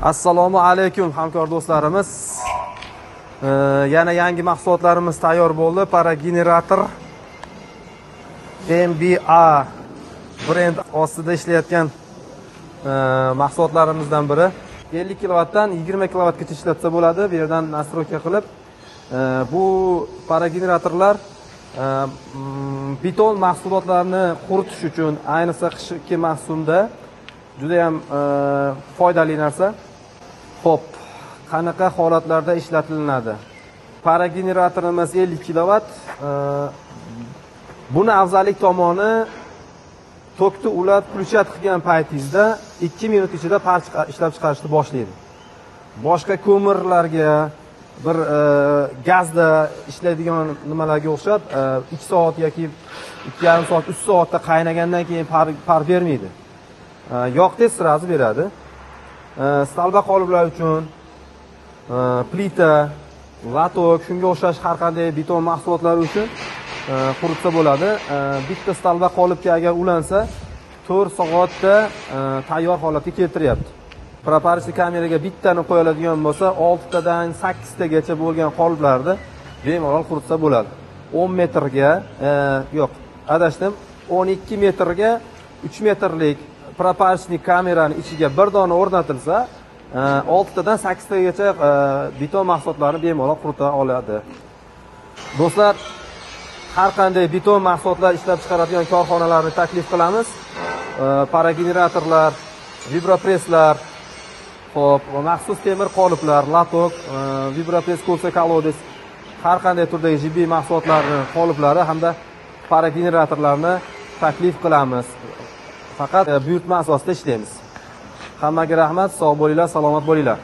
Assalomu alaykum hamkor do'stlarimiz. Yana yangi mahsulotlarimiz tayyor bo'ldi. Paragenerator MBA brend ostida ishlayotgan mahsulotlarimizdan biri. 50 kilovatdan 20 kilovatgacha ishlatsa bo'ladi. Bu yerdan nastroyka qilib bu parageneratorlar beton mahsulotlarni quritish uchun, ayniqsa qishki mavsumda juda ham foydali narsa. Xo'p, qanaqa holatlarda ishlatilinadi? Parageneratorimiz 50 kilovat. Buni afzallik tomoni tokni ulab включат qilgan paytingizda 2 minut ichida par ishlab chiqarishni boshlaydi. Boshqa ko'mirlarga bir gazda ishlaydigan nimalarga o'xshab 2 soat yoki 2,5 soat, 3 soatda qaynagandan keyin par bermaydi. Yoqdek sразу beradi. Stalba qoliplar uchun plita, latok, shunga o'xshash har qanday beton mahsulotlari uchun quritsa bo'ladi. Bitta stalba qolipga agar ulansa 4 soatda tayyor holatga keltiryapti. Proporsiya kameraga bittani qo'yiladigan bo'lsa 6 tadan 8 tagacha bo'lgan qoliplarni bemalol quritsa bo'ladi. 10 metrga, yo'q, adashdim, 12 metrga 3 metrlik proporsiya kamerani ichiga bir dona o'rnatilsa, 6 tadan 8 tagacha beton mahsulotlarni bemalol qurita oladi. Do'stlar, har qanday beton mahsulotlar ishlab chiqaradigan korxonalarni taklif qilamiz. Parageneratorlar, vibropresslar, xo'p, maxsus temir qoliplar, latok, vibropress kursa kolodis, har qanday turdagi jibbiy mahsulotlarning qoliplari hamda parageneratorlarni taklif qilamiz. Faqat buyurtma asosida ishlaymiz. Hammaga rahmat, sog' bo'linglar, salomat bo'linglar.